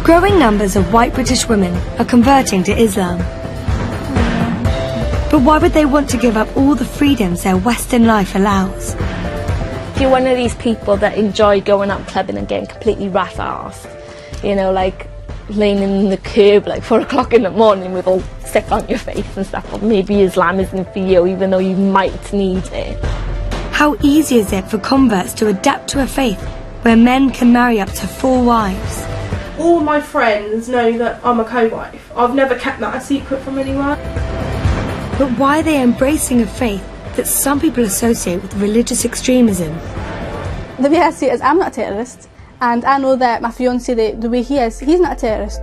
Growing numbers of white British women are converting to Islam. But why would they want to give up all the freedoms their Western life allows? If you're one of these people that enjoy going out clubbing and getting completely rat-assed, you know, like laying in the curb like 4 o'clock in the morning with all sick on your face and stuff, well, maybe Islam isn't for you, even though you might need it. How easy is it for converts to adapt to a faith where men can marry up to 4 wives? All my friends know that I'm a co-wife. I've never kept that a secret from anyone. But why are they embracing a faith that some people associate with religious extremism? The way I see it is I'm not a terrorist, and I know that my fiancé, the way he is, he's not a terrorist.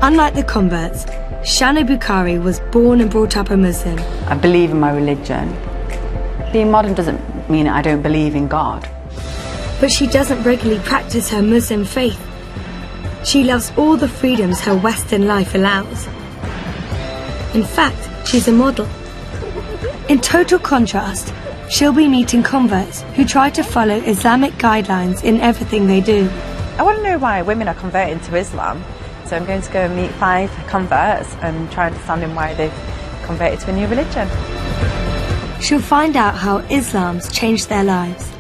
Unlike the converts, Shana Bukhari was born and brought up a Muslim. I believe in my religion. Being modern doesn't mean I don't believe in God. But she doesn't regularly practice her Muslim faith. She loves all the freedoms her Western life allows. In fact, she's a model. In total contrast, she'll be meeting converts who try to follow Islamic guidelines in everything they do. I want to know why women are converting to Islam, so I'm going to go and meet 5 converts and try understanding why they've converted to a new religion. She'll find out how Islam's changed their lives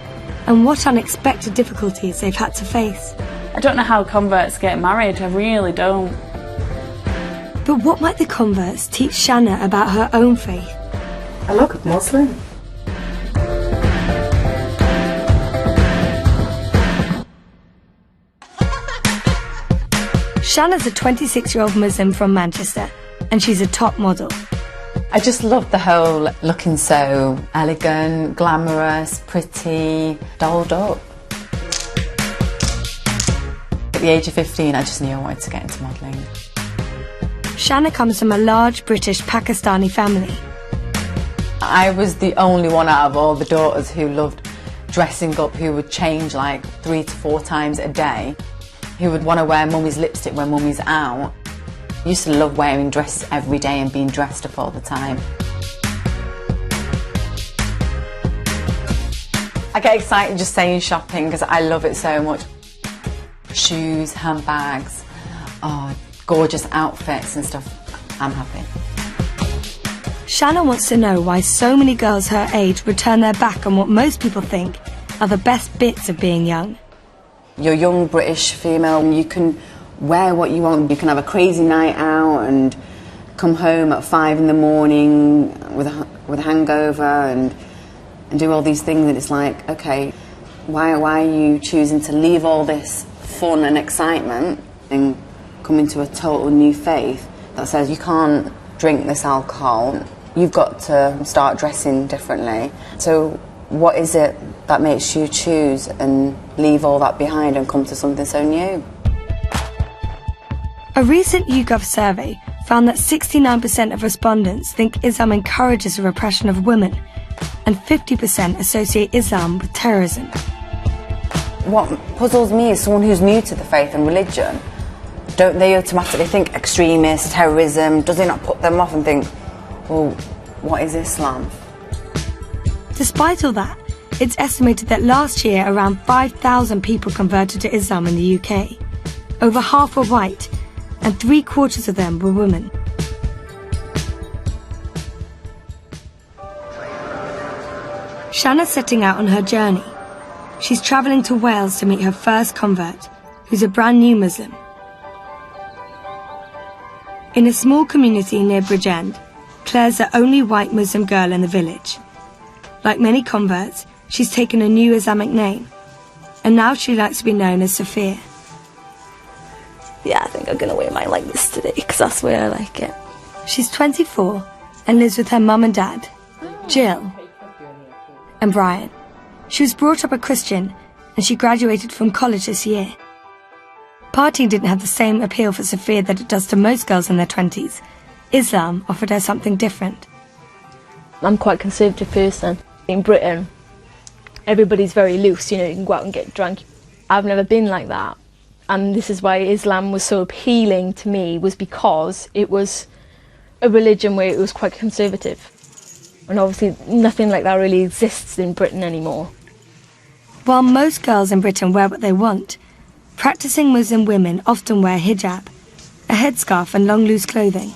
and what unexpected difficulties they've had to face. I don't know how converts get married, I really don't. But what might the converts teach Shana about her own faith? I look a Muslim. Shana's a 26-year-old Muslim from Manchester, and she's a top model. I just love the whole looking so elegant, glamorous, pretty, dolled up. At the age of 15, I just knew I wanted to get into modelling. Shana comes from a large British Pakistani family. I was the only one out of all the daughters who loved dressing up, who would change like 3 to 4 times a day, who would want to wear mummy's lipstick when mummy's out. I used to love wearing dresses every day and being dressed up all the time. I get excited just saying shopping because I love it so much. Shoes, handbags, gorgeous outfits and stuff. I'm happy. Shana wants to know why so many girls her age would turn their back on what most people think are the best bits of being young. You're a young British female and you can wear what you want. You can have a crazy night out and come home at 5 in the morning with a hangover and do all these things, and it's like, okay, why are you choosing to leave all this fun and excitement and come into a total new faith that says you can't drink this alcohol, you've got to start dressing differently. So what is it that makes you choose and leave all that behind and come to something so new? A recent YouGov survey found that 69% of respondents think Islam encourages the repression of women, and 50% associate Islam with terrorism. What puzzles me is someone who's new to the faith and religion. Don't they automatically think extremist, terrorism? Does it not put them off and think, well, what is Islam? Despite all that, it's estimated that last year around 5,000 people converted to Islam in the UK. Over half were white, and 3/4 of them were women. Shana's setting out on her journey. She's travelling to Wales to meet her first convert, who's a brand new Muslim. In a small community near Bridgend, Claire's the only white Muslim girl in the village. Like many converts, she's taken a new Islamic name, and now she likes to be known as Sophia. Yeah, I think I'm going to wear mine like this today because that's the way I like it. She's 24 and lives with her mum and dad, Jill and Brian. She was brought up a Christian and she graduated from college this year. Partying didn't have the same appeal for Sophia that it does to most girls in their 20s. Islam offered her something different. I'm quite a conservative person. In Britain, everybody's very loose, you know, you can go out and get drunk. I've never been like that. And this is why Islam was so appealing to me, was because it was a religion where it was quite conservative. And obviously nothing like that really exists in Britain anymore. While most girls in Britain wear what they want, Practicing Muslim women often wear hijab, a headscarf and long loose clothing.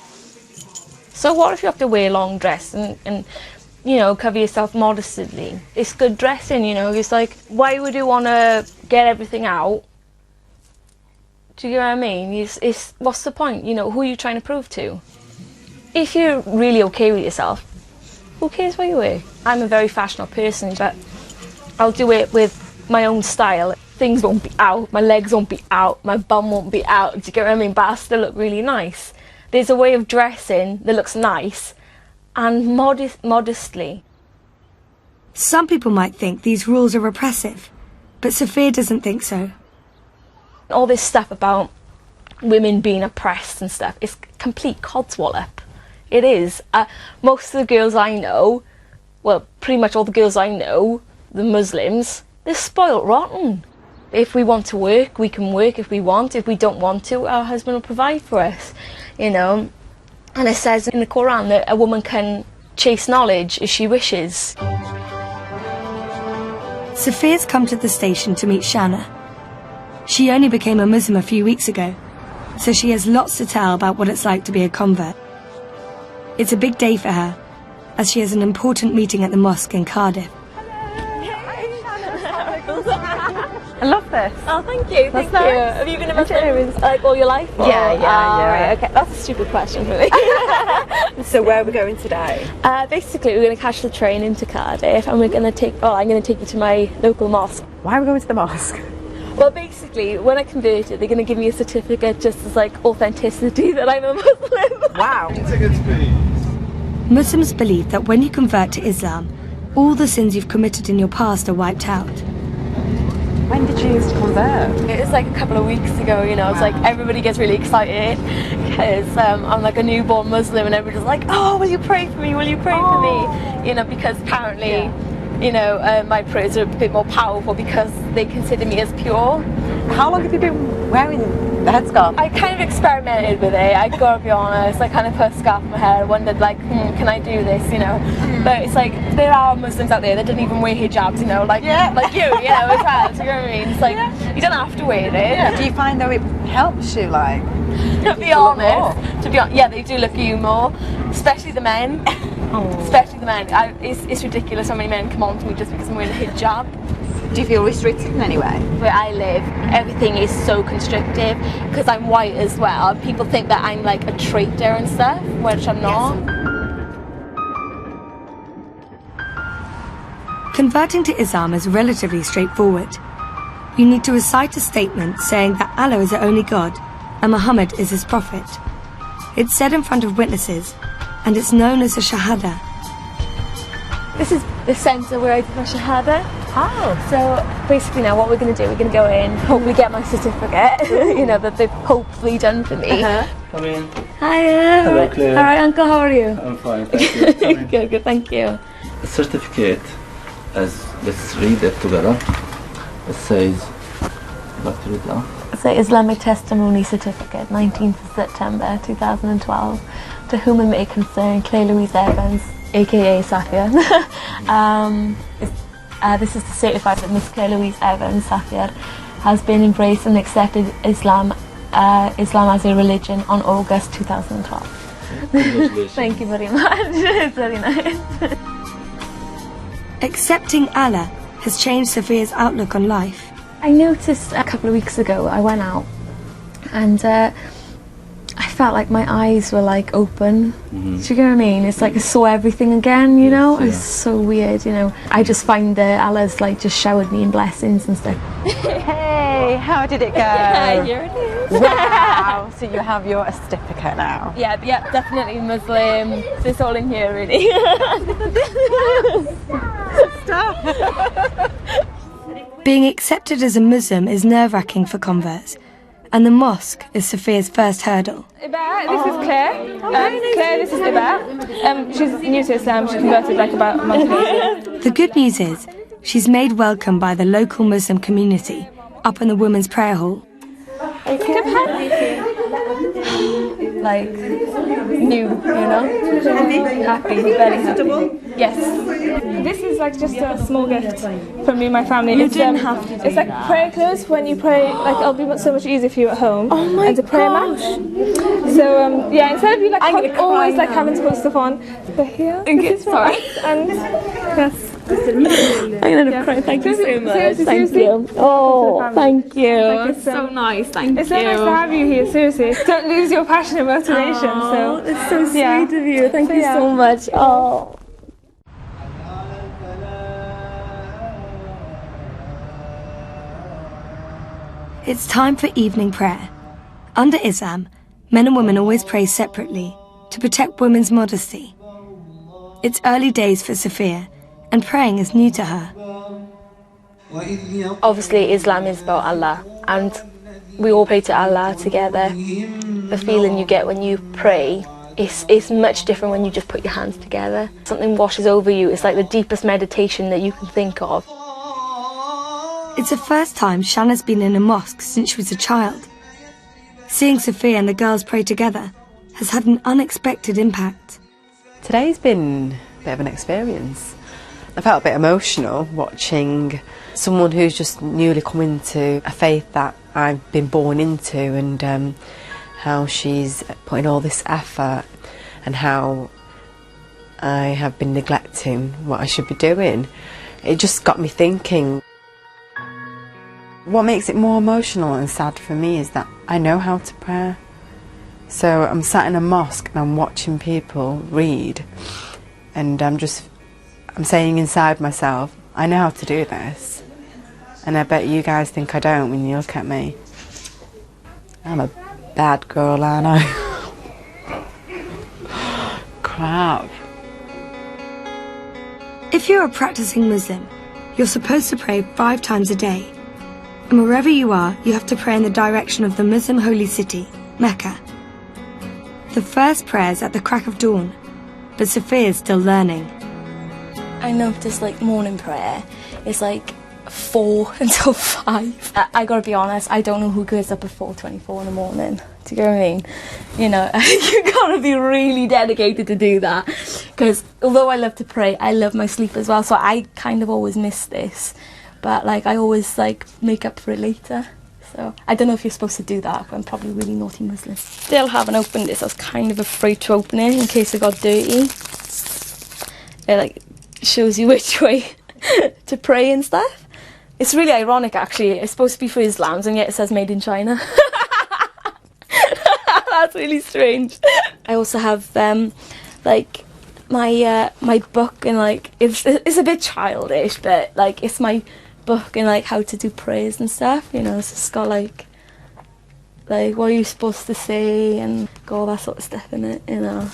So what if you have to wear a long dress and you know, cover yourself modestly? It's good dressing, you know. It's like, why would you want to get everything out? Do you get what I mean? It's what's the point? You know, who are you trying to prove to? If you're really okay with yourself, who cares what you wear? I'm a very fashionable person, but I'll do it with my own style. Things won't be out, my legs won't be out, my bum won't be out. Do you get what I mean? But I'll still look really nice. There's a way of dressing that looks nice and modestly. Some people might think these rules are repressive, but Sophia doesn't think so. All this stuff about women being oppressed and stuff is complete codswallop. It is. Most of the girls I know, well, pretty much all the girls I know, the Muslims, they're spoilt rotten. If we want to work, we can work if we want. If we don't want to, our husband will provide for us, you know. And it says in the Quran that a woman can chase knowledge as she wishes. Sophia's come to the station to meet Shanna. She only became a Muslim a few weeks ago, so she has lots to tell about what it's like to be a convert. It's a big day for her, as she has an important meeting at the mosque in Cardiff. I love this. Oh, thank you, thank you. nice. Have you been a Muslim like all your life? Yeah. Right, okay, that's a stupid question for me. So where are we going today? Basically, we're going to catch the train into Cardiff, and I'm going to take you to my local mosque. Why are we going to the mosque? Well, basically, when I converted, they're going to give me a certificate just as like authenticity that I'm a Muslim. Wow. Muslims believe that when you convert to Islam, all the sins you've committed in your past are wiped out. When did you convert? It was like a couple of weeks ago, you know. It's like everybody gets really excited because I'm like a newborn Muslim, and everybody's like, oh, will you pray for me? Will you pray for me? You know, because apparently, you know, my prayers are a bit more powerful because they consider me as pure. How long have you been wearing the headscarf? I kind of experimented with it, I gotta be honest. I kind of put a scarf in my hair, wondered like, can I do this, you know? But it's like, there are Muslims out there that don't even wear hijabs, you know, like you know, as well, do you know what I mean? It's like, you don't have to wear it. Yeah. Do you find though it helps you, like? To be honest, yeah, they do look at you more, especially the men. Especially the men. It's ridiculous how many men come on to me just because I'm wearing a hijab. Do you feel restricted in any way? Where I live, everything is so constrictive because I'm white as well. People think that I'm like a traitor and stuff, which I'm not. Converting to Islam is relatively straightforward. You need to recite a statement saying that Allah is the only God and Muhammad is his prophet. It's said in front of witnesses, and it's known as a shahada. This is the centre where I did my shahada. Oh. So basically now what we're going to do, we're going to go in, hopefully get my certificate, you know, that they've hopefully done for me. Come in. Hiya. Hello, Claire. All right, Uncle, how are you? I'm fine, thank you. Good, thank you. The certificate, let's read it together. It says, like to read now. It's the Islamic Testimony Certificate, 19th of September 2012. To whom it may concern, Claire Louise Evans, aka Safia. This is to certify that Miss Claire Louise Evans, Safia, has been embraced and accepted Islam as a religion on August 2012. Thank you very much. It's very nice. Accepting Allah has changed Sophia's outlook on life. I noticed a couple of weeks ago, I went out and I felt like my eyes were like open. Do you get what I mean? It's like I saw everything again, you know? It's so weird, you know? I just find that Allah's like just showered me in blessings and stuff. Hey, how did it go? Yeah, here it is. Wow, so you have your certificate now? Yeah, definitely Muslim. It's all in here really. Being accepted as a Muslim is nerve-wracking for converts, and the mosque is Sophia's first hurdle. This is Claire. Claire, this is Iba. She's new to Islam. She converted like about a month ago. The good news is, she's made welcome by the local Muslim community up in the women's prayer hall. like new, you know. Happy, very happy. Yes. This is like just a small gift from me and my family. You didn't have to do It's like that. prayer clothes. When you pray, like it'll be so much easier for you at home. Oh my and to pray gosh. So yeah, instead of you like always like now. having to put stuff on, they're here. Okay, This is sorry. nice, and yes. I'm gonna cry. Thank you so much. Seriously, Thank seriously. you. Oh, thank you. It's so nice. Thank It's you. so nice to have you here. Seriously, don't lose your passion and motivation. Oh, So it's so sweet yeah. of you. Thank So, you yeah. so much. Oh. It's time for evening prayer. Under Islam, men and women always pray separately to protect women's modesty. It's early days for Sophia, and praying is new to her. Obviously, Islam is about Allah, and we all pray to Allah together. The feeling you get when you pray is much different when you just put your hands together. Something washes over you. It's like the deepest meditation that you can think of. It's the first time Shanna's been in a mosque since she was a child. Seeing Sophia and the girls pray together has had an unexpected impact. Today's been a bit of an experience. I felt a bit emotional watching someone who's just newly come into a faith that I've been born into, and how she's putting all this effort and how I have been neglecting what I should be doing. It just got me thinking. What makes it more emotional and sad for me is that I know how to pray. So I'm sat in a mosque and I'm watching people read, and I'm saying inside myself, I know how to do this. And I bet you guys think I don't when you look at me. I'm a bad girl, aren't I? Crap. If you're a practicing Muslim, you're supposed to pray 5 times a day. And wherever you are, you have to pray in the direction of the Muslim holy city, Mecca. The first prayer is at the crack of dawn, but Sophia is still learning. I noticed like morning prayer is like 4 until 5. I gotta be honest, I don't know who goes up at 4:24 in the morning. Do you get what I mean? You know, you gotta be really dedicated to do that. Because although I love to pray, I love my sleep as well. So I kind of always miss this. But like I always like make up for it later. So I don't know if you're supposed to do that, but I'm probably a really naughty Muslim. Still haven't opened this. I was kind of afraid to open it in case it got dirty. It like shows you which way to pray and stuff. It's really ironic actually. It's supposed to be for Islams and yet it says made in China. That's really strange. I also have like my book, and like it's a bit childish, but like it's my book and like how to do prayers and stuff, you know. So it's got like what are you supposed to say and all that sort of stuff in it, you know.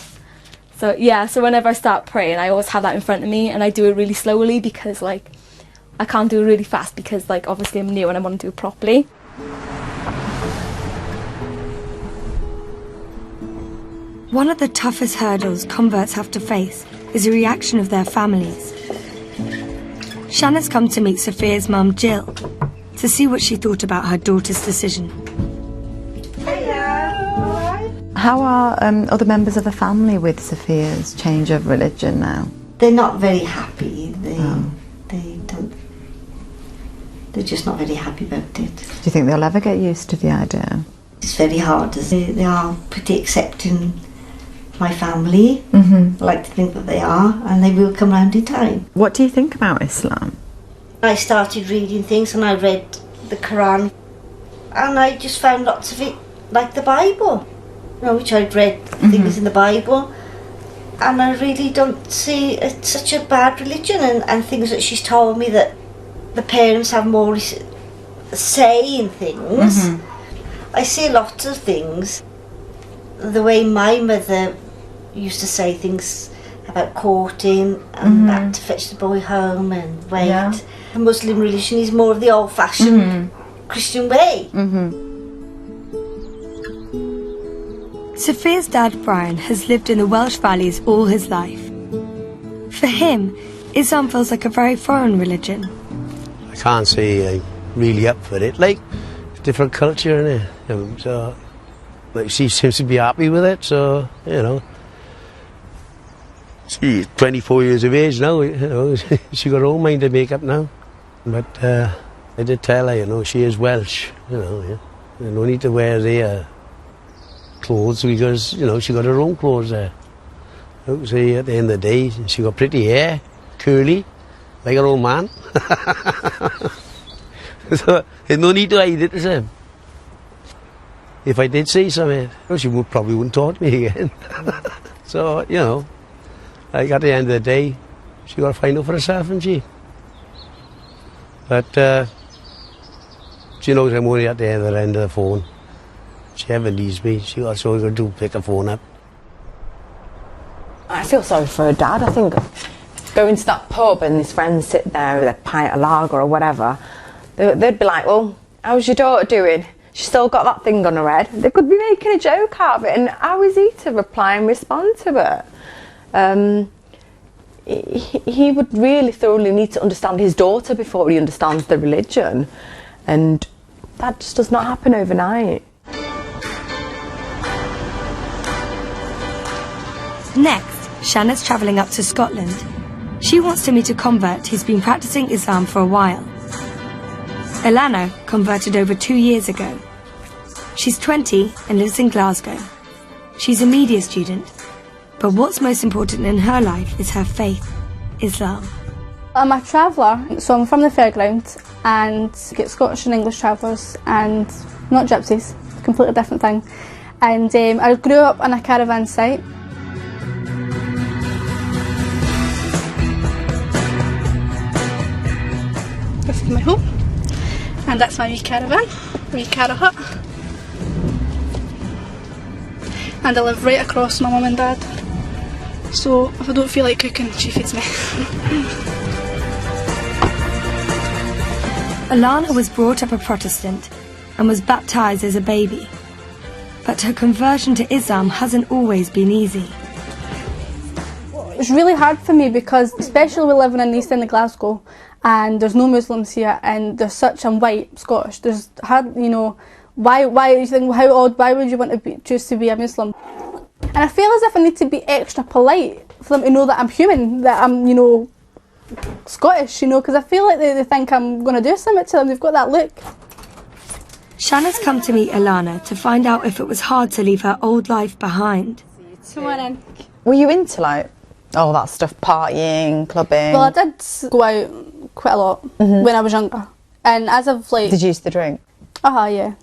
So yeah, so whenever I start praying I always have that in front of me, and I do it really slowly because like I can't do it really fast because like obviously I'm new and I want to do it properly. One of the toughest hurdles converts have to face is the reaction of their families. Shanna's come to meet Sophia's mum, Jill, to see what she thought about her daughter's decision. How are other members of the family with Sophia's change of religion now? They're not very happy. They don't. They're just not very happy about it. Do you think they'll ever get used to the idea? It's very hard. They are pretty accepting. My family, I like to think that they are, and they will come round in time. What do you think about Islam? I started reading things and I read the Quran, and I just found lots of it like the Bible, you know, which I'd read things in the Bible, and I really don't see it's such a bad religion, and things that she's told me that the parents have more say in things. I see lots of things. The way my mother used to say things about courting and that to fetch the boy home and wait. Yeah. The Muslim religion is more of the old-fashioned Christian way. Sophia's dad, Brian, has lived in the Welsh Valleys all his life. For him, Islam feels like a very foreign religion. I can't say I'm really up for it. Like, it's a different culture, innit? So Like, she seems to be happy with it, so, you know. She's 24 years of age now, you know. She got her own mind to make up now. But I did tell her, you know, she is Welsh, you know. Yeah. No need to wear their clothes because, you know, she got her own clothes there. I would say at the end of the day, she got pretty hair, curly, like her own man. So there's no need to hide it, is there? If I did say something, she probably wouldn't talk to me again. So, you know, like at the end of the day, she got to find out for herself, hasn't she? But she knows I'm only at the end of the phone. She ever needs me, she got so going to do pick the phone up. I feel sorry for her dad. I think going to that pub and his friends sit there with a pint of lager or whatever, they'd be like, well, how's your daughter doing? She's still got that thing on her head. They could be making a joke out of it, and how is he to reply and respond to it? He would really thoroughly need to understand his daughter before he understands the religion, and that just does not happen overnight. Next, Shanna's travelling up to Scotland. She wants to meet a convert who's been practising Islam for a while. Ilana converted over 2 years ago. She's 20 and lives in Glasgow. She's a media student, but what's most important in her life is her faith, Islam. I'm a traveller, so I'm from the fairground and get Scottish and English travellers and not gypsies, completely different thing. And I grew up on a caravan site. This is my home, and that's my wee caravan, wee cara hut. And I live right across my mum and dad, so if I don't feel like cooking, she feeds me. Ilana was brought up a Protestant and was baptised as a baby. But her conversion to Islam hasn't always been easy. It's really hard for me because, especially we're living in the east end of Glasgow, and there's no Muslims here, and there's such, I'm white, Scottish, there's hard, you know, why you think, how odd, why would you want to choose to be a Muslim? And I feel as if I need to be extra polite for them to know that I'm human, that I'm, you know, Scottish, you know, because I feel like they think I'm going to do something to them, they've got that look. Shanna's come to meet Ilana to find out if it was hard to leave her old life behind. Come on in. Were you into like all that stuff, partying, clubbing? Well, I did go out quite a lot when I was younger, and as of like... Did you used to drink? Yeah.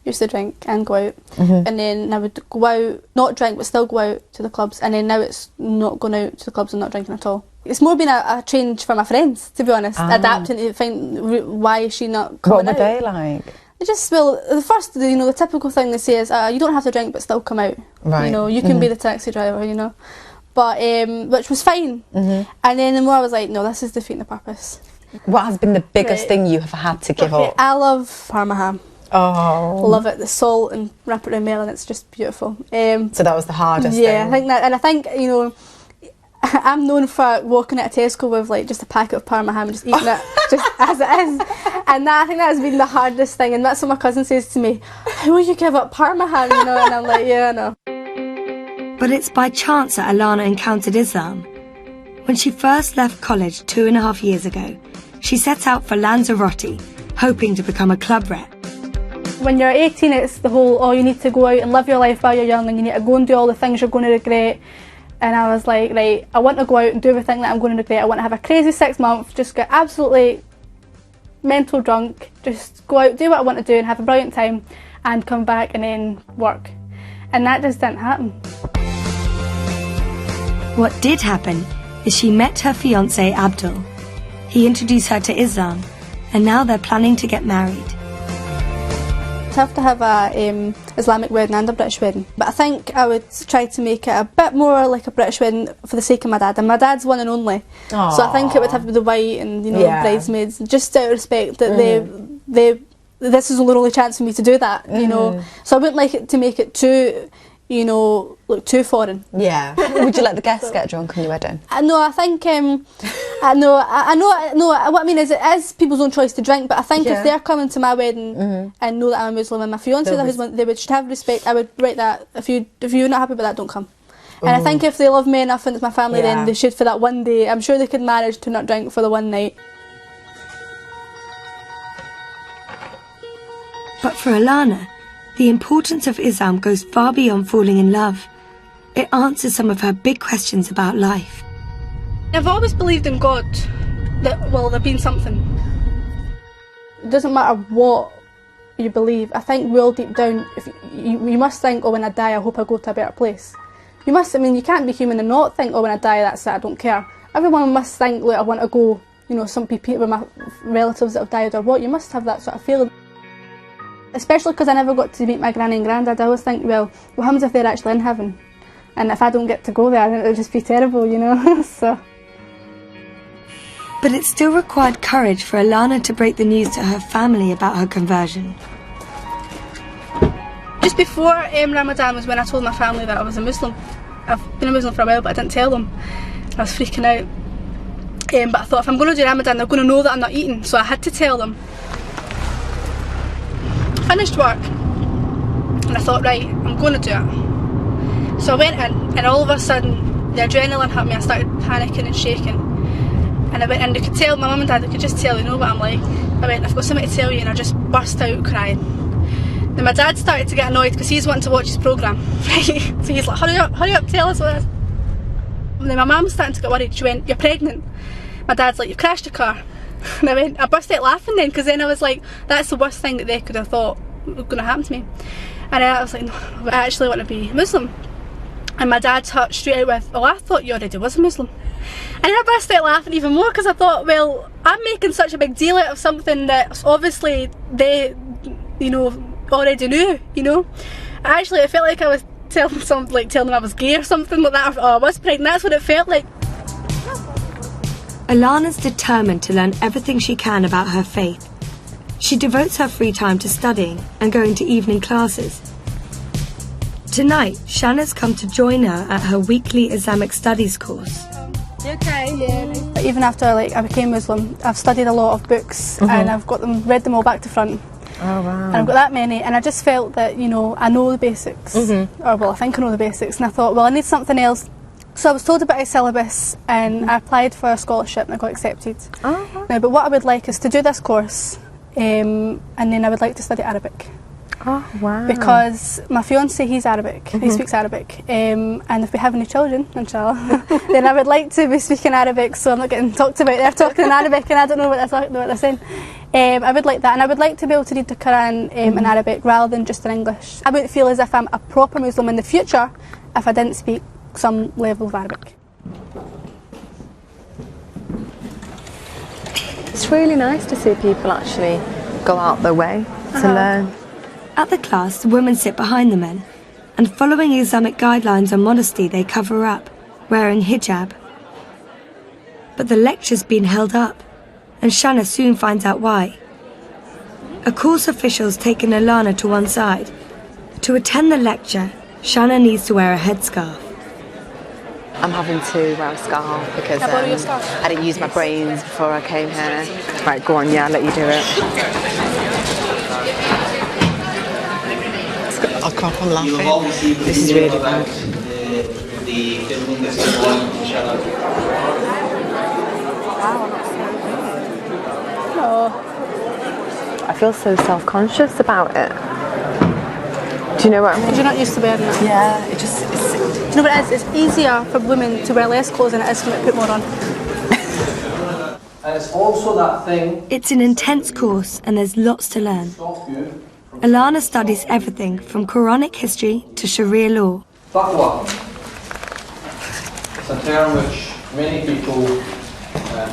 Used to drink and go out, and then I would go out, not drink, but still go out to the clubs, and then now it's not going out to the clubs and not drinking at all. It's more been a change for my friends, to be honest, adapting to find why is she not coming out. What were they like? They just, well, the first, you know, the typical thing they say is, you don't have to drink but still come out. Right. You know, you can be the taxi driver, you know. But, which was fine. And then the more I was like, no, this is defeating the purpose. What has been the biggest thing you have had to give up? I love Parma ham. Oh. Love it, the salt, and wrap it around melon, it's just beautiful. So that was the hardest thing? Yeah, I think that, and I think, you know, I'm known for walking at a Tesco with like just a packet of Parma ham and just eating it just as it is. And that, I think that has been the hardest thing, and that's what my cousin says to me, how will you give up Parma ham, you know? And I'm like, yeah, I know. But it's by chance that Ilana encountered Islam. When she first left college 2.5 years ago, she set out for Lanzarote, hoping to become a club rep. When you're 18, it's the whole, oh, you need to go out and live your life while you're young, and you need to go and do all the things you're going to regret. And I was like, right, I want to go out and do everything that I'm going to regret. I want to have a crazy 6 months, just get absolutely mental drunk, just go out, do what I want to do and have a brilliant time and come back and then work. And that just didn't happen. What did happen is she met her fiancé Abdul. He introduced her to Islam, and now they're planning to get married. I'd have to have a Islamic wedding and a British wedding, but I think I would try to make it a bit more like a British wedding for the sake of my dad, and my dad's one and only. Aww. So I think it would have to be the white and, you know, bridesmaids, just out of respect that this is the only chance for me to do that, you know. So I wouldn't like it to make it too, you know, look too foreign. Yeah. Would you let the guests get drunk on your wedding? No, I think, I know, what I mean is it is people's own choice to drink, but I think if they're coming to my wedding and know that I'm a Muslim and my fiancé is a Muslim, they should have respect. I would write that, if you're not happy with that, don't come. And I think if they love me enough and it's my family, then they should for that one day. I'm sure they could manage to not drink for the one night. But for Alana, the importance of Islam goes far beyond falling in love. It answers some of her big questions about life. I've always believed in God, that, well, there being something. It doesn't matter what you believe. I think well deep down, if you must think, oh, when I die, I hope I go to a better place. You must, I mean, you can't be human and not think, oh, when I die, that's it, I don't care. Everyone must think, like, I want to go, you know, some people with my relatives that have died or what. You must have that sort of feeling. Especially because I never got to meet my granny and granddad. I always think, well, what happens if they're actually in heaven? And if I don't get to go there, then it would just be terrible, you know. So. But it still required courage for Alana to break the news to her family about her conversion. Just before Ramadan was when I told my family that I was a Muslim. I've been a Muslim for a while, but I didn't tell them. I was freaking out. But I thought, if I'm going to do Ramadan, they're going to know that I'm not eating, so I had to tell them. Finished work, and I thought, right, I'm going to do it. So I went in, and all of a sudden, the adrenaline hit me. I started panicking and shaking. And I went in, they could tell, my mum and dad, they could just tell, they know what I'm like. I went, I've got something to tell you, and I just burst out crying. Then my dad started to get annoyed because he's wanting to watch his programme. So he's like, hurry up, tell us what it is. And then my mum's starting to get worried. She went, you're pregnant. My dad's like, you've crashed your car. And I burst out laughing then, because then I was like, that's the worst thing that they could have thought was going to happen to me. And I was like, no, I actually want to be Muslim. And my dad touched straight out with, oh, I thought you already was a Muslim. And then I burst out laughing even more, because I thought, well, I'm making such a big deal out of something that obviously they, you know, already knew, you know. Actually, it felt like I was telling them I was gay or something like that, or I was pregnant. That's what it felt like. Alana's determined to learn everything she can about her faith. She devotes her free time to studying and going to evening classes. Tonight, Shanna's come to join her at her weekly Islamic studies course. Okay, yeah. But even after I became Muslim, I've studied a lot of books and I've read them all back to front. Oh wow. And I've got that many, and I just felt that, you know, I know the basics. Or well, I think I know the basics, and I thought, well, I need something else. So I was told about a syllabus, and I applied for a scholarship and I got accepted. Now, but what I would like is to do this course, and then I would like to study Arabic. Oh wow. Because my fiancé, he's Arabic, he speaks Arabic, and if we have any children, inshallah, then I would like to be speaking Arabic, so I'm not getting talked about. They're talking in Arabic and I don't know what they're saying. I would like that, and I would like to be able to read the Quran in Arabic rather than just in English. I wouldn't feel as if I'm a proper Muslim in the future if I didn't speak some level of Arabic. It's really nice to see people actually go out their way to learn. At the class, the women sit behind the men, and following Islamic guidelines on modesty, they cover up, wearing hijab. But the lecture's been held up, and Shanna soon finds out why. A course official's taken Alana to one side. To attend the lecture, Shanna needs to wear a headscarf. I'm having to wear a scarf because I didn't use my brains before I came here. Right, go on, yeah, I'll let you do it. I can't, I'm laughing. This is really bad. I feel so self-conscious about it. Do you know what I mean? Because you're not used to wearing it. Yeah, it just... Do you know what it is? It's easier for women to wear less clothes than it is to put more on. And it's also that thing... It's an intense course and there's lots to learn. Alana studies everything from Quranic history to Sharia law. Taqwa. It's a term which many people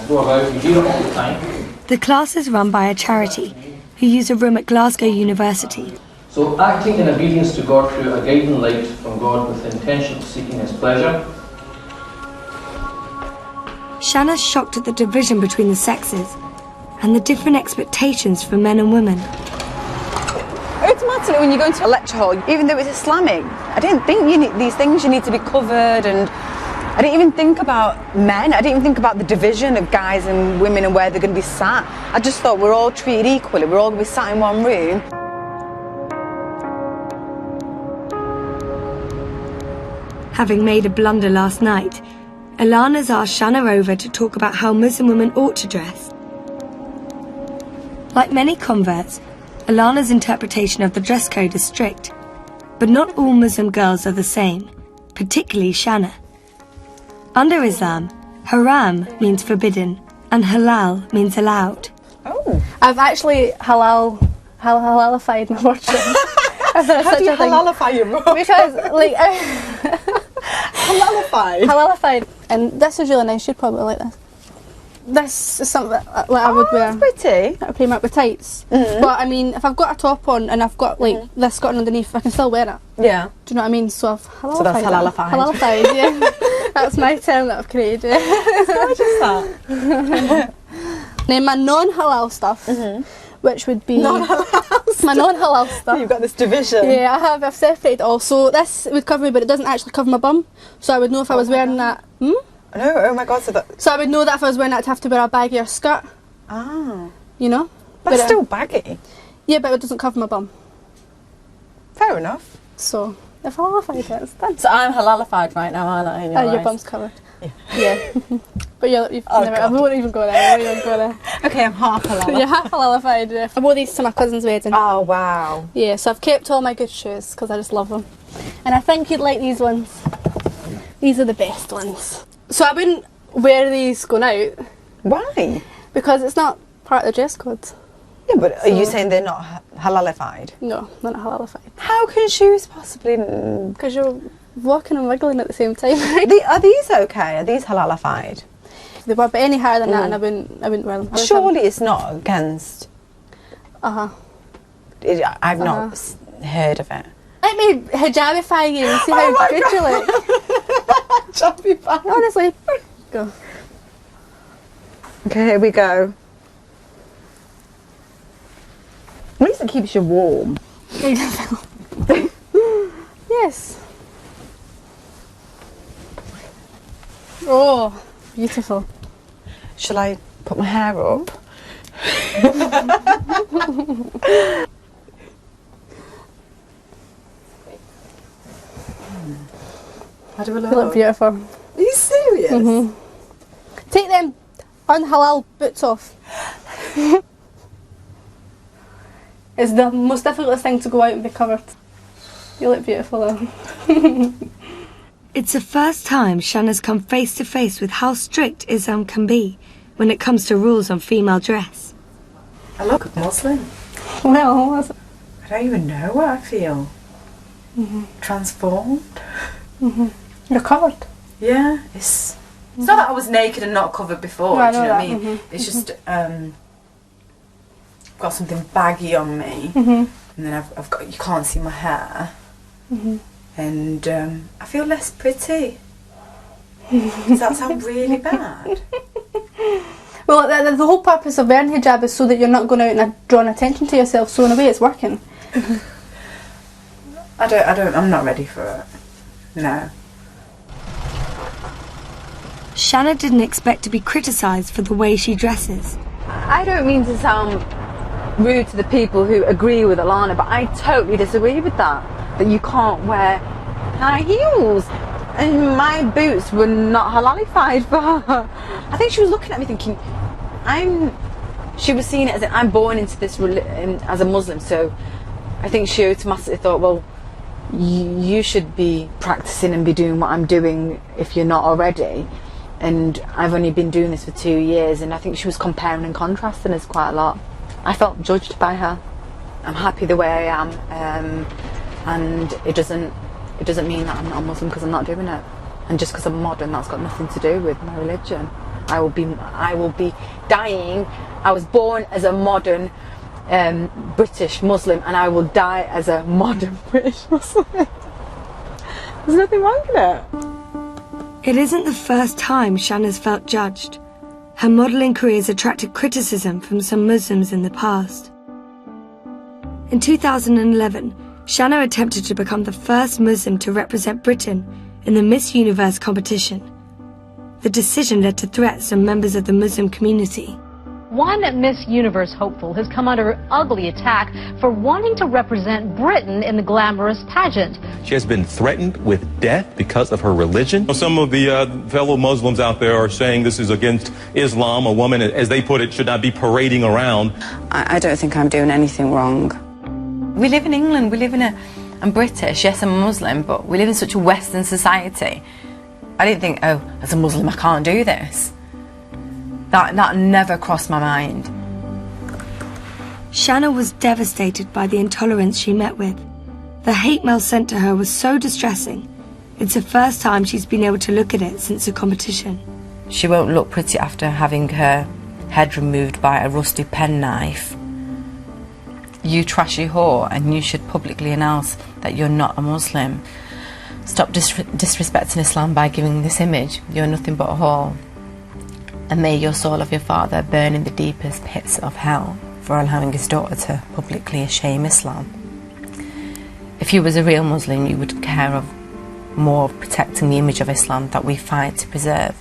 go about, we hear it all the time. The class is run by a charity who use a room at Glasgow University. So acting in obedience to God through a guiding light from God with the intention of seeking His pleasure. Shanna's shocked at the division between the sexes and the different expectations for men and women. Automatically when you go into a lecture hall, even though it's Islamic, I didn't think these things you need to be covered, and I didn't even think about men. I didn't even think about the division of guys and women and where they're going to be sat. I just thought we're all treated equally. We're all going to be sat in one room. Having made a blunder last night, Alana's asked Shanna over to talk about how Muslim women ought to dress. Like many converts, Alana's interpretation of the dress code is strict, but not all Muslim girls are the same, particularly Shanna. Under Islam, haram means forbidden and halal means allowed. Oh. I've actually halalified my wardrobe. How do you halalify your wardrobe? Because, like, Halalified? And this is really nice, you'd probably like this. This is something that I would wear. That's pretty. I pay up with tights. But I mean, if I've got a top on and I've got like this skirt underneath, I can still wear it. Yeah. Do you know what I mean? So I've halalified. So that's halalified. Halalified, yeah. That's my term that I've created. It's gorgeous, that. Now my non-halal stuff, which would be my non-halal stuff. You've got this division. Yeah, I've separated all. So this would cover me, but it doesn't actually cover my bum. So I would know if I was wearing that. No, oh my God, so I would know that if I was wearing that, to have to wear a baggier skirt. Ah. You know? But it's still baggy. Yeah, but it doesn't cover my bum. Fair enough. So, if I halalified it, it's done. So I'm halalified right now, aren't I? Your bum's covered. Yeah. But you've never, I won't even go there. Okay, I'm half halalified. You're half halalified, yeah. I wore these to my cousin's wedding. Oh, wow. Yeah, so I've kept all my good shoes because I just love them. And I think you'd like these ones. These are the best ones. So I wouldn't wear these going out. Why? Because it's not part of the dress code. Yeah, but are you saying they're not halalified? No, they're not halalified. How can shoes possibly... Because you're walking and wiggling at the same time. Are these okay? Are these halalified? They were, but any higher than that, and I wouldn't wear them. Surely it's not against... I've not heard of it. Let me hijabify you and see how good you look. Hijabify. Honestly. Go. Okay, here we go. At least it keeps you warm. Yes. Oh, beautiful. Shall I put my hair up? How do I look? You look beautiful. Are you serious? Take them unhalal boots off. It's the most difficult thing to go out and be covered. You look beautiful though. It's the first time Shanna's come face to face with how strict Islam can be when it comes to rules on female dress. I look Muslim. Well, I don't even know what I feel. Transformed. You're covered. Yeah, it's not that I was naked and not covered before. No, do you know what I mean? that. It's just got something baggy on me, and then I've got, you can't see my hair, and I feel less pretty. Does that sound really bad? Well, the whole purpose of wearing hijab is so that you're not going out and drawing attention to yourself. So in a way, it's working. I'm not ready for it. No. Shanna didn't expect to be criticised for the way she dresses. I don't mean to sound rude to the people who agree with Alana, but I totally disagree with that you can't wear high heels. And my boots were not halalified for her. I think she was looking at me thinking, she was seeing it as I'm born into this as a Muslim, so I think she automatically thought, well, you should be practicing and be doing what I'm doing if you're not already. And I've only been doing this for 2 years, and I think she was comparing and contrasting us quite a lot. I felt judged by her. I'm happy the way I am, and it doesn't mean that I'm not a Muslim because I'm not doing it. And just because I'm modern, that's got nothing to do with my religion. I will be dying. I was born as a modern British Muslim, and I will die as a modern British Muslim. There's nothing wrong with it. It isn't the first time Shanna's felt judged. Her modelling career's attracted criticism from some Muslims in the past. In 2011, Shanna attempted to become the first Muslim to represent Britain in the Miss Universe competition. The decision led to threats from members of the Muslim community. One Miss Universe hopeful has come under ugly attack for wanting to represent Britain in the glamorous pageant. She has been threatened with death because of her religion. Some of the fellow Muslims out there are saying this is against Islam. A woman, as they put it, should not be parading around. I don't think I'm doing anything wrong. We live in England, I'm British, yes I'm Muslim, but we live in such a Western society. I didn't think, oh, as a Muslim I can't do this. That never crossed my mind. Shanna was devastated by the intolerance she met with. The hate mail sent to her was so distressing. It's the first time she's been able to look at it since the competition. She won't look pretty after having her head removed by a rusty penknife. You trashy whore, and you should publicly announce that you're not a Muslim. Stop disrespecting Islam by giving this image. You're nothing but a whore. And may your soul of your father burn in the deepest pits of hell for allowing his daughter to publicly shame Islam. If you was a real Muslim, you would care more of protecting the image of Islam that we fight to preserve.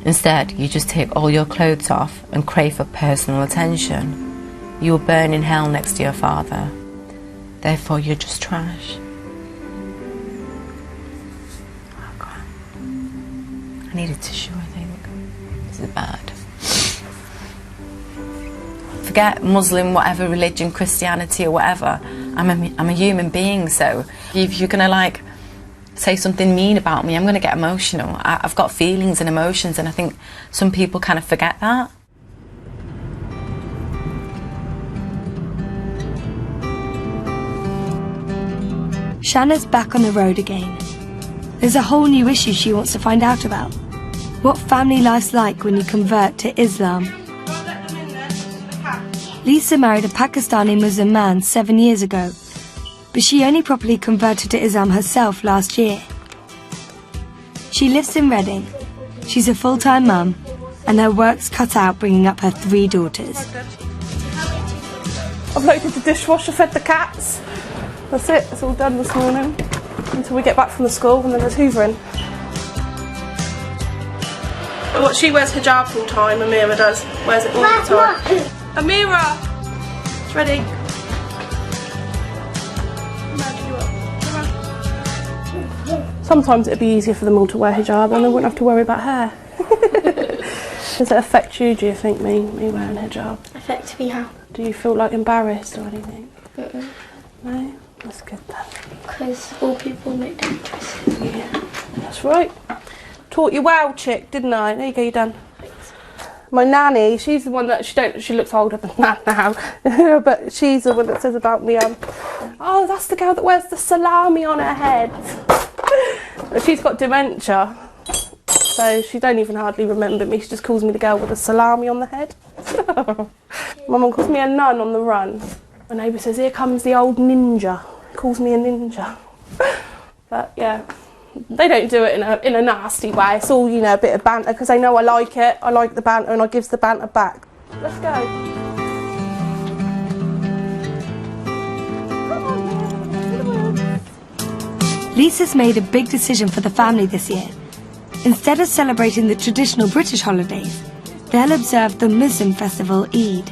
Instead, you just take all your clothes off and crave for personal attention. You will burn in hell next to your father. Therefore, you're just trash. Oh, God. I need a tissue, I think. This is bad. Forget Muslim, whatever religion, Christianity or whatever. I'm a human being, so if you're gonna like say something mean about me, I'm gonna get emotional. I've got feelings and emotions, and I think some people kind of forget that. Shanna's back on the road again. There's a whole new issue she wants to find out about. What family life's like when you convert to Islam. Lisa married a Pakistani Muslim man 7 years ago, but she only properly converted to Islam herself last year. She lives in Reading. She's a full-time mum, and her work's cut out bringing up her 3 daughters. I've loaded the dishwasher, fed the cats. That's it, it's all done this morning. Until we get back from the school, and then there's hoovering. What, she wears hijab full time, Amira does. Wears it all the time. Amira! It's ready. Sometimes it'd be easier for them all to wear hijab and they wouldn't have to worry about hair. Does it affect you, do you think, me wearing hijab? Affect me how? Do you feel like embarrassed or anything? Mm-mm. No? That's good then. Because all people look dangerous. Yeah, that's right. Taught you well, chick, didn't I? There you go, you're done. My nanny, she's the one that she looks older than that now, but she's the one that says about me, oh, that's the girl that wears the salami on her head. But she's got dementia, so she don't even hardly remember me. She just calls me the girl with the salami on the head. My mum calls me a nun on the run. My neighbour says, here comes the old ninja. Calls me a ninja. But yeah. They don't do it in a nasty way. It's all, you know, a bit of banter because they know I like it. I like the banter and I gives the banter back. Let's go. Lisa's made a big decision for the family this year. Instead of celebrating the traditional British holidays, they'll observe the Muslim festival Eid.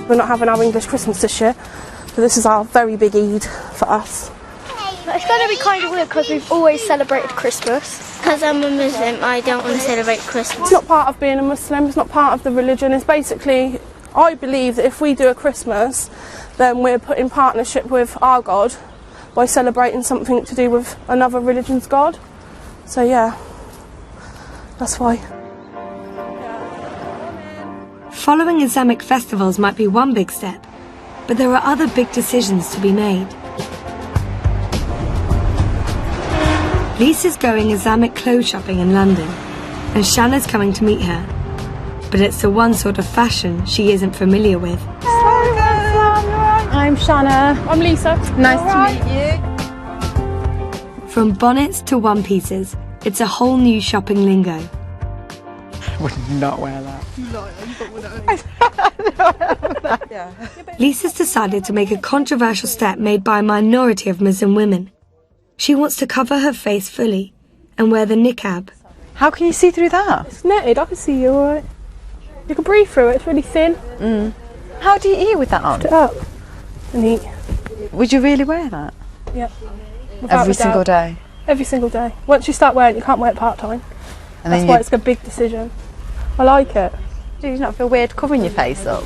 We're not having our English Christmas this year, so this is our very big Eid for us. It's going to be kind of weird because we've always celebrated Christmas. Because I'm a Muslim, I don't want to celebrate Christmas. It's not part of being a Muslim, it's not part of the religion. It's basically, I believe that if we do a Christmas, then we're put in partnership with our God by celebrating something to do with another religion's God. So yeah, that's why. Following Islamic festivals might be one big step, but there are other big decisions to be made. Lisa's going Islamic clothes shopping in London, and Shanna's coming to meet her. But it's the one sort of fashion she isn't familiar with. I'm Shanna. I'm Lisa. Nice to meet you. From bonnets to one-pieces, it's a whole new shopping lingo. I would not wear that. Lisa's decided to make a controversial step made by a minority of Muslim women. She wants to cover her face fully and wear the niqab. How can you see through that? It's netted, I can see you alright. You can breathe through it, it's really thin. How do you eat with that on? Lift it up and eat. Would you really wear that? Yeah. Every single day? Every single day. Once you start wearing it, you can't wear it part-time. And That's why it's a big decision. I like it. Do you not feel weird covering your face up?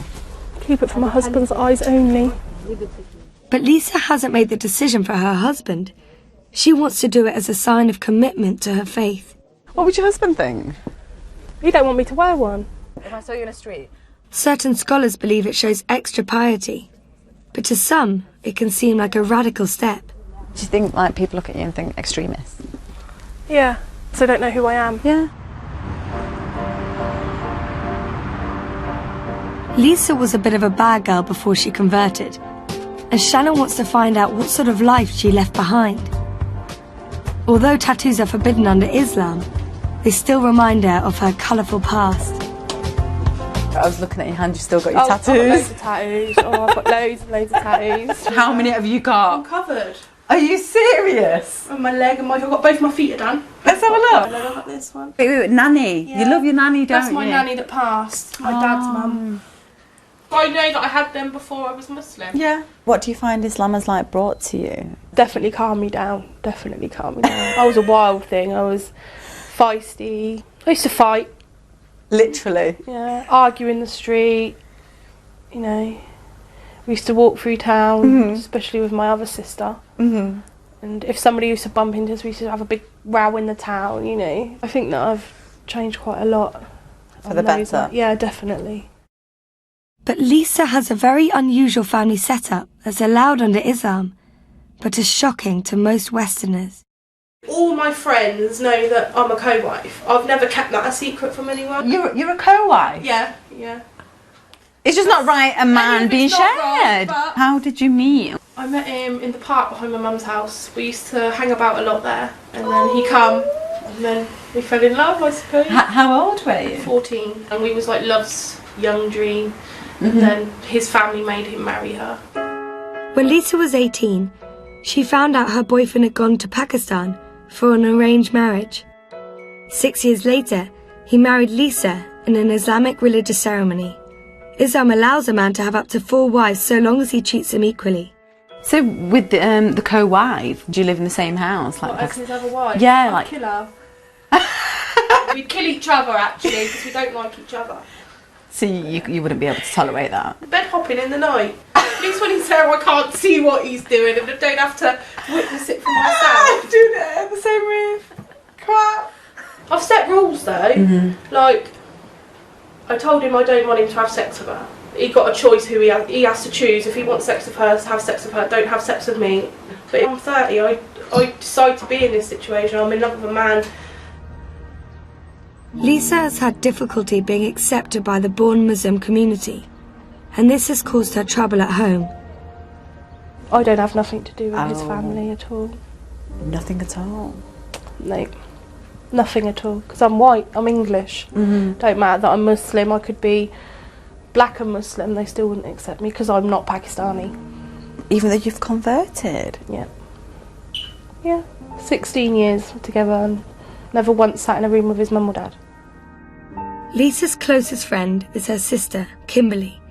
Keep it from my husband's eyes only. But Lisa hasn't made the decision for her husband. She wants to do it as a sign of commitment to her faith. What would your husband think? He don't want me to wear one. If I saw you in the street? Certain scholars believe it shows extra piety, but to some, it can seem like a radical step. Do you think like people look at you and think extremists? Yeah, so they don't know who I am. Yeah. Lisa was a bit of a bad girl before she converted, and Shannon wants to find out what sort of life she left behind. Although tattoos are forbidden under Islam, they still remind her of her colourful past. I was looking at your hand, you still got your tattoos. I've got loads of tattoos. I've got loads and loads of tattoos. How many have you got? I'm covered. Are you serious? On my leg and I've got both my feet are done. Let's have a look. I've got this one. Wait, nanny. Yeah. You love your nanny, don't you? That's my nanny that passed. My dad's mum. I know that I had them before I was Muslim. Yeah. What do you find Islam has like brought to you? Definitely calmed me down. Definitely calmed me down. I was a wild thing. I was feisty. I used to fight. Literally? Yeah. Argue in the street. You know. We used to walk through town, especially with my other sister. And if somebody used to bump into us, we used to have a big row in the town, you know. I think that I've changed quite a lot. For the better? Yeah, definitely. But Lisa has a very unusual family setup that's allowed under Islam, but is shocking to most Westerners. All my friends know that I'm a co-wife. I've never kept that a secret from anyone. You're a co-wife? Yeah, yeah. It's just not right a man being shared. Right, How did you meet? I met him in the park behind my mum's house. We used to hang about a lot there, and then he come, and then we fell in love, I suppose. How old were you? 14, and we was like love's young dream. And then his family made him marry her. When Lisa was 18, she found out her boyfriend had gone to Pakistan for an arranged marriage. 6 years later, he married Lisa in an Islamic religious ceremony. Islam allows a man to have up to 4 wives so long as he treats them equally. So with the co-wife, do you live in the same house? Like as his other wife? Yeah, I'd kill her. We'd kill each other actually because we don't like each other. So you wouldn't be able to tolerate that? Bed hopping in the night. At least when he's there I can't see what he's doing and I don't have to witness it for myself. Doing it in the same room. Crap. I've set rules though. Like, I told him I don't want him to have sex with her. He got a choice who he has to choose. If he wants sex with her, have sex with her. Don't have sex with me. But I'm 30. I decide to be in this situation. I'm in love with a man. Lisa has had difficulty being accepted by the born Muslim community, and this has caused her trouble at home. I don't have nothing to do with his family at all. Nothing at all? No, nothing at all. Because I'm white, I'm English. Don't matter that I'm Muslim, I could be black and Muslim, they still wouldn't accept me because I'm not Pakistani. Even though you've converted? Yeah. Yeah, 16 years together and never once sat in a room with his mum or dad. Lisa's closest friend is her sister, Kimberly.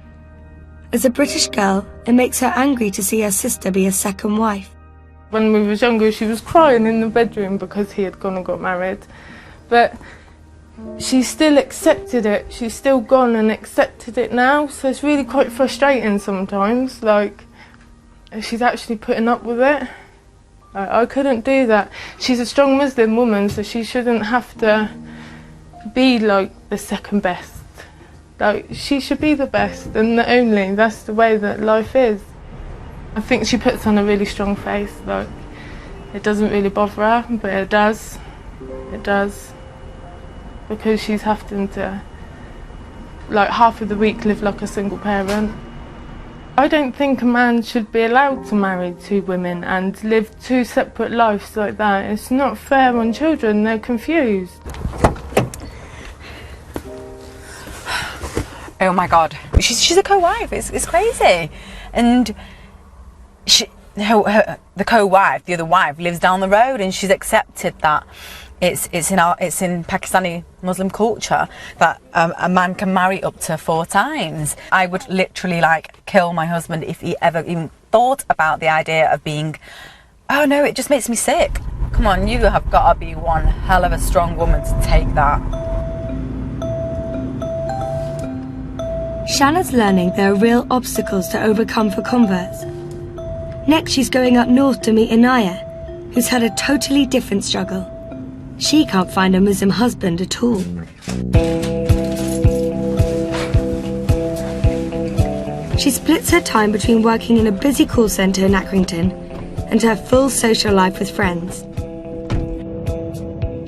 As a British girl, it makes her angry to see her sister be a second wife. When we was younger, she was crying in the bedroom because he had gone and got married. But she still accepted it. She's still gone and accepted it now. So it's really quite frustrating sometimes. Like, she's actually putting up with it. I couldn't do that. She's a strong Muslim woman, so she shouldn't have to be like the second best. Like, she should be the best and the only. That's the way that life is. I think she puts on a really strong face. Like, it doesn't really bother her, but it does. It does. Because she's having to, like, half of the week live like a single parent. I don't think a man should be allowed to marry 2 women and live 2 separate lives like that. It's not fair on children, they're confused. Oh my God, she's a co-wife. It's crazy, and the co-wife, the other wife, lives down the road, and she's accepted that it's in Pakistani Muslim culture that a man can marry up to 4 times. I would literally like kill my husband if he ever even thought about the idea of being. Oh no, it just makes me sick. Come on, you have got to be one hell of a strong woman to take that. Shanna's learning there are real obstacles to overcome for converts. Next, she's going up north to meet Anaya, who's had a totally different struggle. She can't find a Muslim husband at all. She splits her time between working in a busy call centre in Accrington and her full social life with friends.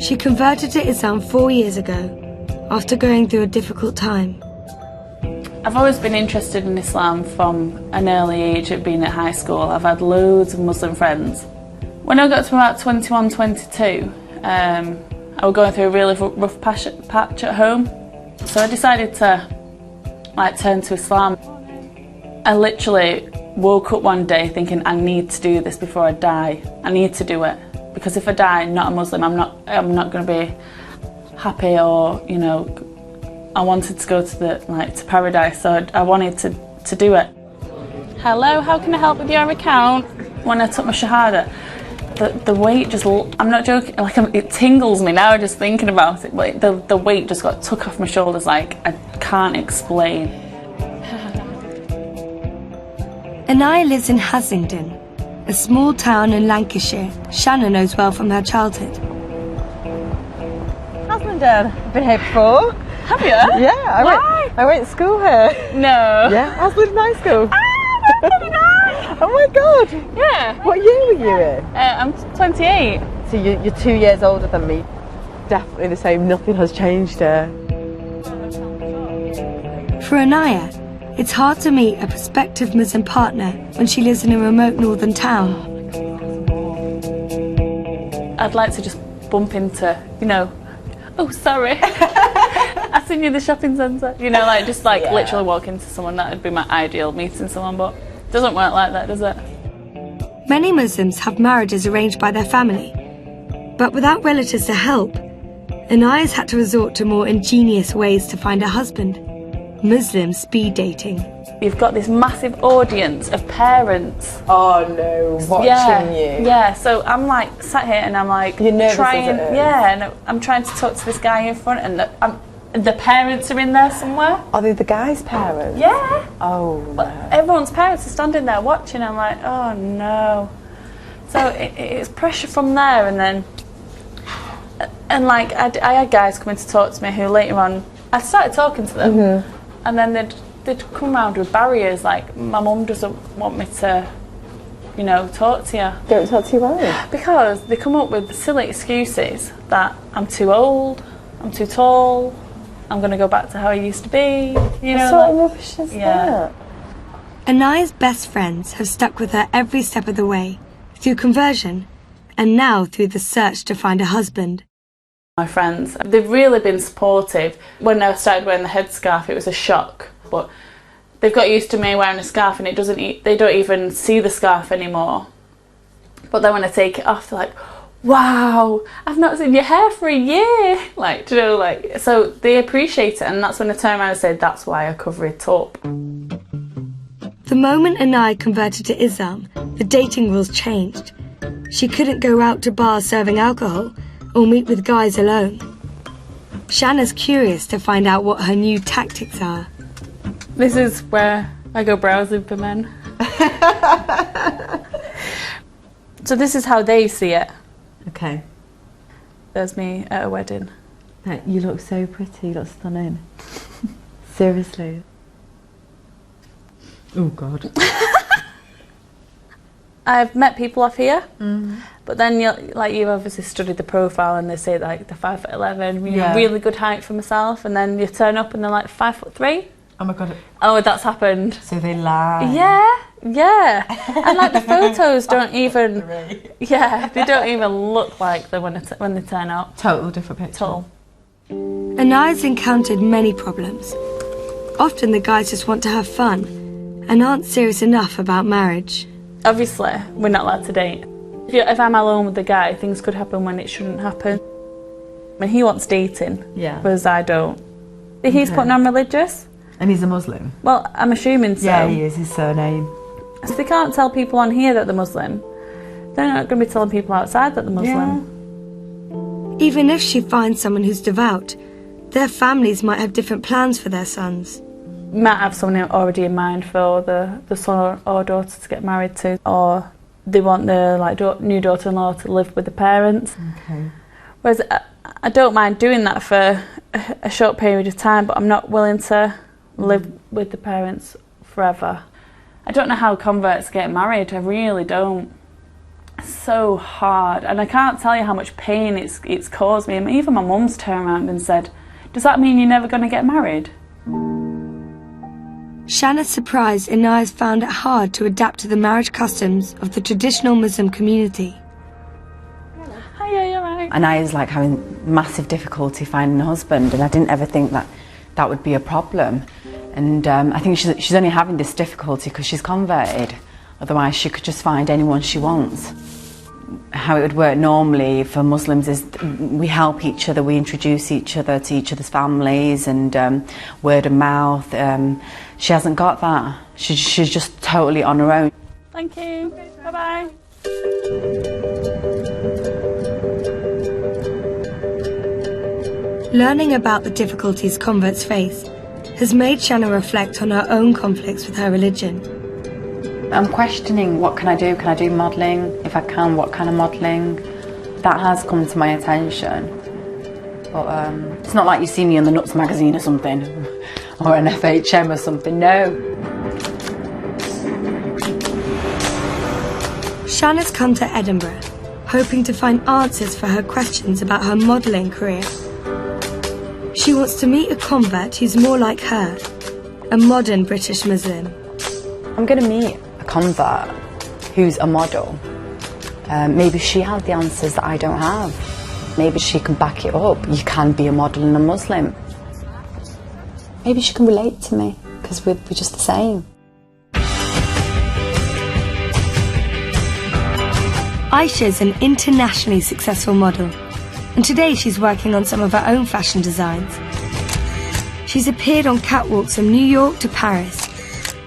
She converted to Islam 4 years ago, after going through a difficult time. I've always been interested in Islam from an early age of being at high school. I've had loads of Muslim friends. When I got to about 21, 22, I was going through a really rough patch at home. So I decided to turn to Islam. I literally woke up one day thinking, I need to do this before I die. I need to do it. Because if I die not a Muslim, I'm not going to be happy, or, you know, I wanted to go to paradise, so I wanted to do it. Hello, how can I help with your account? When I took my Shahada, the weight just, I'm not joking, it tingles me now just thinking about it. But the weight just got took off my shoulders, like I can't explain. Anaya lives in Haslingden, a small town in Lancashire Shanna knows well from her childhood. Haslingden, I've been here before. Have you? Yeah, I went to school here. No. Yeah, Haslingden High School. Ah, that's really nice. Oh my God. Yeah. What year were you in? I'm 28. So you're 2 years older than me. Definitely the same, nothing has changed here. For Anaya, it's hard to meet a prospective Muslim partner when she lives in a remote northern town. I'd like to just bump into, you know, oh sorry, I seen you in the shopping centre. You know, literally walk into someone. That would be my ideal, meeting someone, but it doesn't work like that, does it? Many Muslims have marriages arranged by their family, but without relatives to help, Anaya's had to resort to more ingenious ways to find a husband. Muslim speed dating. You've got this massive audience of parents. Oh no, watching you. Yeah, so I'm like sat here and I'm like You're nervous trying, as it is. yeah, and I'm trying to talk to this guy in front, and the parents are in there somewhere. Are they the guy's parents? Yeah. Oh no. Everyone's parents are standing there watching. I'm like, oh no. So it's pressure from there, and then I had guys coming to talk to me who later on I started talking to them, and then they'd come round with barriers like, my mum doesn't want me to, you know, talk to you. Don't talk to you why? Because they come up with silly excuses that I'm too old, I'm too tall, I'm going to go back to how I used to be. You know, what sort of rubbish is that? Anaya's best friends have stuck with her every step of the way, through conversion, and now through the search to find a husband. My friends, they've really been supportive. When I started wearing the headscarf, it was a shock, but they've got used to me wearing a scarf, and they don't even see the scarf anymore. But then when I take it off, they're like, wow, I've not seen your hair for a year. Like, you know, like, so they appreciate it, and that's when I turned around and said, that's why I cover it up. The moment Anaya converted to Islam, the dating rules changed. She couldn't go out to bars serving alcohol or meet with guys alone. Shanna's curious to find out what her new tactics are. This is where I go browsing for men. So this is how they see it. Okay. There's me at a wedding. You look so pretty, you look stunning. Seriously. Oh God. I've met people off here, but then you've obviously studied the profile, and they say like they're 5'11", you know, really good height for myself, and then you turn up and they're like 5'3". Oh my God. Oh, that's happened. So they lie. Yeah. And like the photos don't even, they don't even look like they when they turn up. Total different picture. Total. Anaya's encountered many problems. Often the guys just want to have fun and aren't serious enough about marriage. Obviously, we're not allowed to date. If I'm alone with the guy, things could happen when it shouldn't happen. I mean, he wants dating, whereas I don't. He's putting on religious. And he's a Muslim? Well, I'm assuming so. Yeah, he is, his surname. So they can't tell people on here that they're Muslim. They're not going to be telling people outside that they're Muslim. Even if she finds someone who's devout, their families might have different plans for their sons. Might have someone already in mind for the son or daughter to get married to, or they want their new daughter-in-law to live with the parents. Okay. Whereas I don't mind doing that for a short period of time, but I'm not willing to live with the parents forever. I don't know how converts get married, I really don't. It's so hard, and I can't tell you how much pain it's caused me. Even my mum's turned around and said, "Does that mean you're never going to get married?" Shanna's surprised Inaya's found it hard to adapt to the marriage customs of the traditional Muslim community. Hiya, you're right. Inaya's like having massive difficulty finding a husband, and I didn't ever think that would be a problem. And I think she's only having this difficulty because she's converted. Otherwise she could just find anyone she wants. How it would work normally for Muslims is we help each other, we introduce each other to each other's families, and word of mouth. She hasn't got that. She's just totally on her own. Thank you. Bye-bye. Learning about the difficulties converts face has made Shanna reflect on her own conflicts with her religion. I'm questioning, what can I do? Can I do modelling? If I can, what kind of modelling? That has come to my attention. But it's not like you see me in the Nuts magazine or something, or an FHM or something, no. Shanna's come to Edinburgh, hoping to find answers for her questions about her modelling career. She wants to meet a convert who's more like her, a modern British Muslim. I'm going to meet a convert who's a model. Maybe she has the answers that I don't have. Maybe she can back it up. You can be a model and a Muslim. Maybe she can relate to me, because we're just the same. Aisha's an internationally successful model, and today she's working on some of her own fashion designs. She's appeared on catwalks from New York to Paris,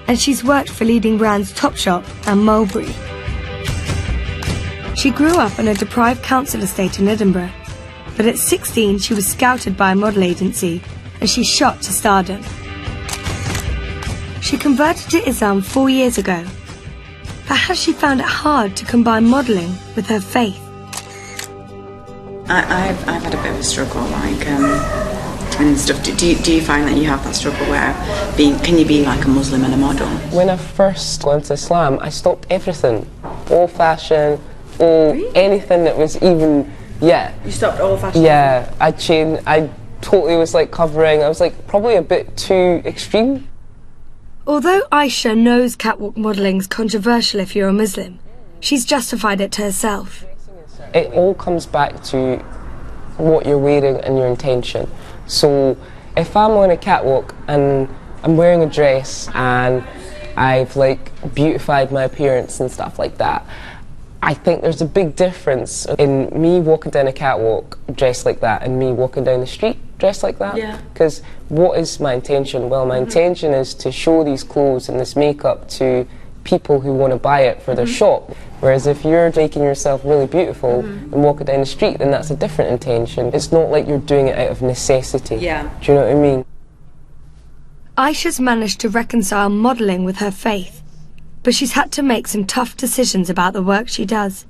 and she's worked for leading brands Topshop and Mulberry. She grew up on a deprived council estate in Edinburgh, but at 16 she was scouted by a model agency and she shot to stardom. She converted to Islam 4 years ago, but has she found it hard to combine modelling with her faith? I've had a bit of a struggle, and stuff. Do you find that you have that struggle where can you be like a Muslim and a model? When I first went to Islam, I stopped everything, all fashion, anything that was even, You stopped all fashion? Yeah, I changed, I totally was like covering, I was like probably a bit too extreme. Although Aisha knows catwalk modelling's controversial if you're a Muslim, she's justified it to herself. It all comes back to what you're wearing and your intention. So if I'm on a catwalk and I'm wearing a dress and I've like beautified my appearance and stuff like that, I think there's a big difference in me walking down a catwalk dressed like that and me walking down the street dressed like that. Because what is my intention? Well, my intention is to show these clothes and this makeup to people who want to buy it for their shop. Whereas if you're making yourself really beautiful and walking down the street, then that's a different intention. It's not like you're doing it out of necessity. Do you know what I mean? Aisha's managed to reconcile modelling with her faith, but she's had to make some tough decisions about the work she does.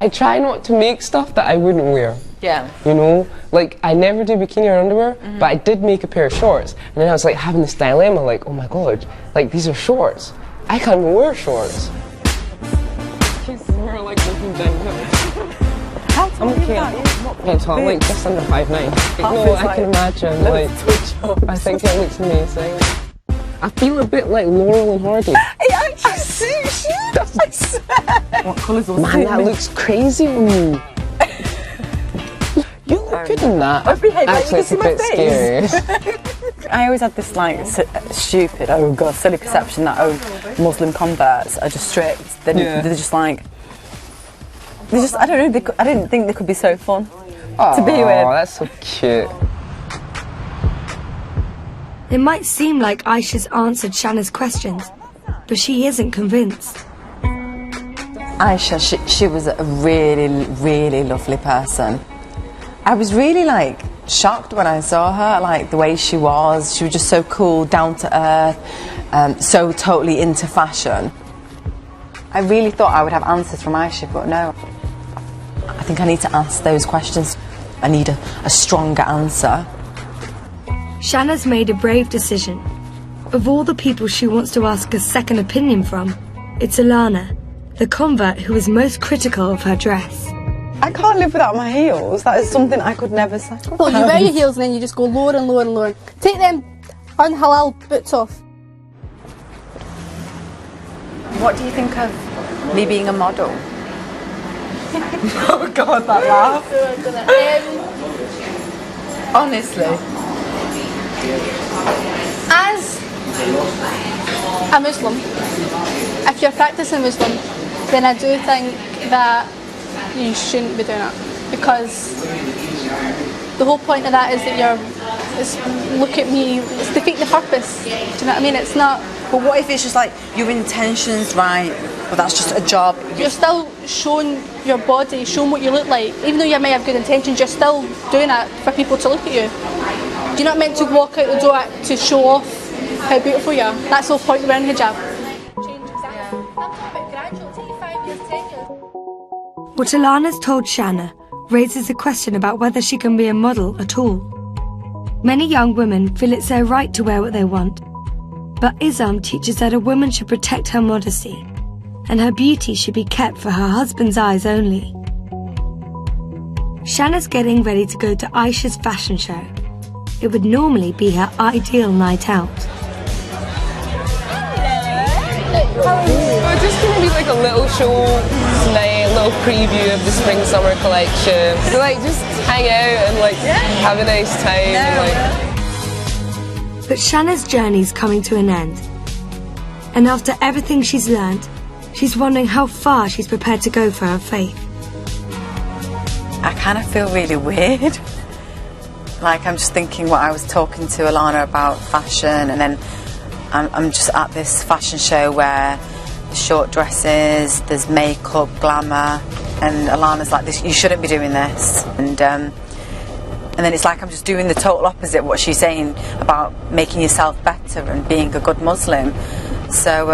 I try not to make stuff that I wouldn't wear. Yeah. You know, like I never do bikini or underwear, but I did make a pair of shorts. And then I was like having this dilemma, like, oh my god, like these are shorts. I can't even wear shorts. We're like looking downhill. How tall are you? Okay, tall, like just under 5'9". No, I can imagine, like, I think it looks amazing. I feel a bit like Laurel and Hardy. It actually suits you, I swear. What colours will Man, that looks crazy on you. You look good in that. I've behaved like you Actually, can it's see a my bit face. scary. I always had this like stupid, oh god, silly perception that Muslim converts are just strict. They're just like, I don't know. I didn't think they could be so fun to be with. Oh, that's so cute. It might seem like Aisha's answered Shanna's questions, but she isn't convinced. Aisha, she was a really, really lovely person. I was really like shocked when I saw her, like the way she was. She was just so cool, down to earth, so totally into fashion. I really thought I would have answers from Aisha, but no. I think I need to ask those questions. I need a stronger answer. Shanna's made a brave decision. Of all the people she wants to ask a second opinion from, it's Alana, the convert who is most critical of her dress. I can't live without my heels. That is something I could never sacrifice. Well, you wear your heels and then you just go lower and lower and lower. Take them unhalal boots off. What do you think of me being a model? Oh god, that laugh. Honestly. As a Muslim, if you're practicing Muslim, then I do think that you shouldn't be doing it, because the whole point of that is that look at me, it's defeating the purpose. Do you know what I mean? It's not. But what if it's just like your intentions right, but that's just a job? You're still showing your body, showing what you look like. Even though you may have good intentions, you're still doing it for people to look at you. You're not meant to walk out the door to show off how beautiful you are. That's the whole point of wearing hijab. What Alana's told Shanna raises a question about whether she can be a model at all. Many young women feel it's their right to wear what they want, but Islam teaches that a woman should protect her modesty, and her beauty should be kept for her husband's eyes only. Shanna's getting ready to go to Aisha's fashion show. It would normally be her ideal night out. We're just going to be like a little show tonight, a little preview of the spring-summer collection. So like just hang out and like have a nice time. But Shanna's journey's coming to an end. And after everything she's learned, she's wondering how far she's prepared to go for her faith. I kind of feel really weird. Like I'm just thinking what I was talking to Alana about fashion, and then I'm just at this fashion show where there's short dresses, there's makeup, glamour, and Alana's like, "This, you shouldn't be doing this." And then it's like I'm just doing the total opposite of what she's saying about making yourself better and being a good Muslim. So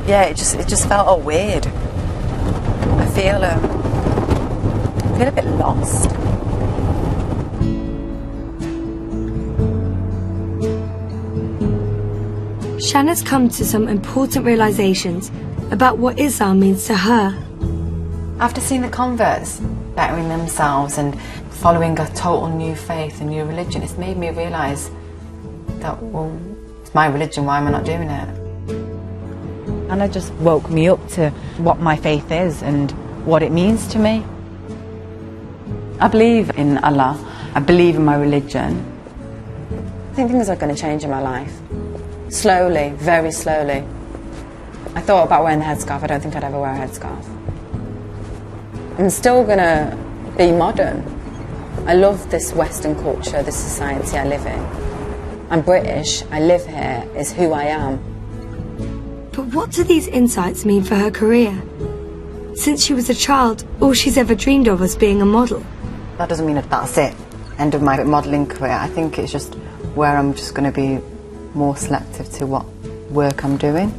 yeah, it just felt all weird. I feel a bit lost. Shanna's come to some important realizations about what Islam means to her. After seeing the converts bettering themselves and following a total new faith, a new religion, it's made me realise that, well, it's my religion, why am I not doing it? And it just woke me up to what my faith is and what it means to me. I believe in Allah, I believe in my religion. I think things are going to change in my life. Slowly, very slowly. I thought about wearing the headscarf. I don't think I'd ever wear a headscarf. I'm still going to be modern. I love this Western culture, this society I live in. I'm British, I live here, it's who I am. But what do these insights mean for her career? Since she was a child, all she's ever dreamed of was being a model. That doesn't mean that that's it, end of my modelling career. I think it's just where I'm just going to be more selective to what work I'm doing,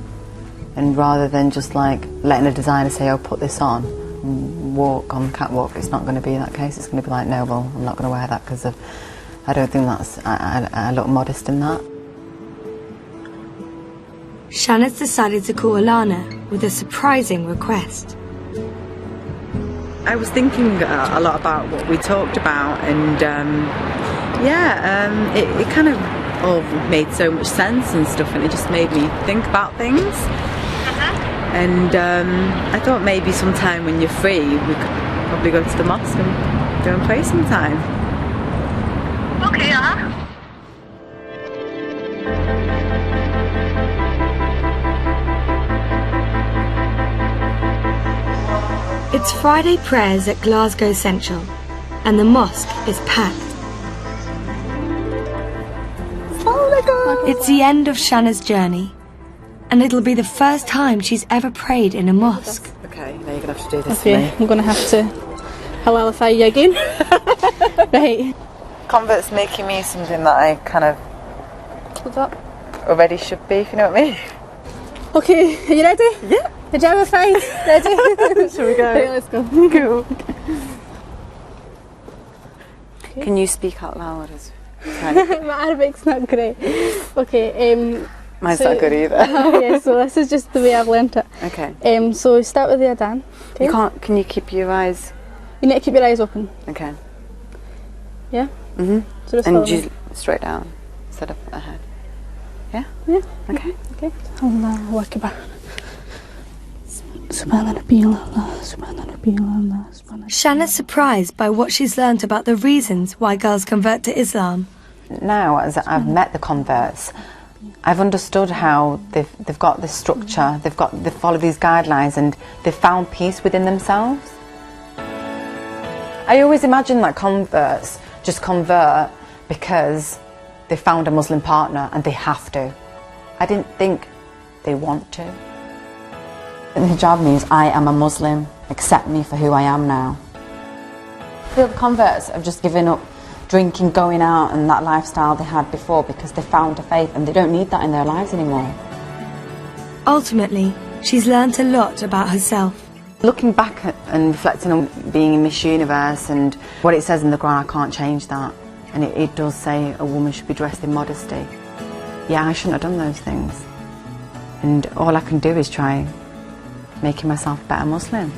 and rather than just like letting a designer say, "Oh, put this on and walk on the catwalk," it's not going to be that case. It's going to be like, "No, well, I'm not going to wear that because I don't think that's I look modest in that." Shanna's decided to call Alana with a surprising request. I was thinking a lot about what we talked about, and it kind of all made so much sense and stuff, and it just made me think about things. And I thought maybe sometime when you're free we could probably go to the mosque and go and pray sometime. Okay, It's Friday prayers at Glasgow Central, and the mosque is packed. It's the end of Shanna's journey, and it'll be the first time she's ever prayed in a mosque. Okay, now you're going to have to do this Okay, for me. I'm going to have to halalify you again. Right. Convert's making me something that I kind of What's up? already should be, if you know what I mean. Okay, are you ready? Yeah. Hijabify, ready? Shall we go? Right, let's go. Cool. Can you speak out loud? My Arabic's not great. Okay, Mine's so, not good either. Yeah, so this is just the way I've learnt it. Okay. So start with the adhan. Okay? You can't, can you keep your eyes? You need to keep your eyes open. Okay. Yeah? Mm-hmm. So just and follow just me. straight down instead of ahead. Yeah? Yeah. Okay. Okay. Allahu Akbar. Subhanallah, subhanallah, subhanallah. Shanna's surprised by what she's learnt about the reasons why girls convert to Islam. Now, as I've met the converts, I've understood how they've got this structure, they follow these guidelines, and they've found peace within themselves. I always imagine that converts just convert because they found a Muslim partner and they have to. I didn't think they want to. And hijab means I am a Muslim, accept me for who I am now. I feel the converts have just given up drinking, going out and that lifestyle they had before because they found a faith and they don't need that in their lives anymore. Ultimately, she's learnt a lot about herself. Looking back and reflecting on being in Miss Universe and what it says in the Quran, I can't change that. And it does say a woman should be dressed in modesty. Yeah, I shouldn't have done those things. And all I can do is try making myself a better Muslim.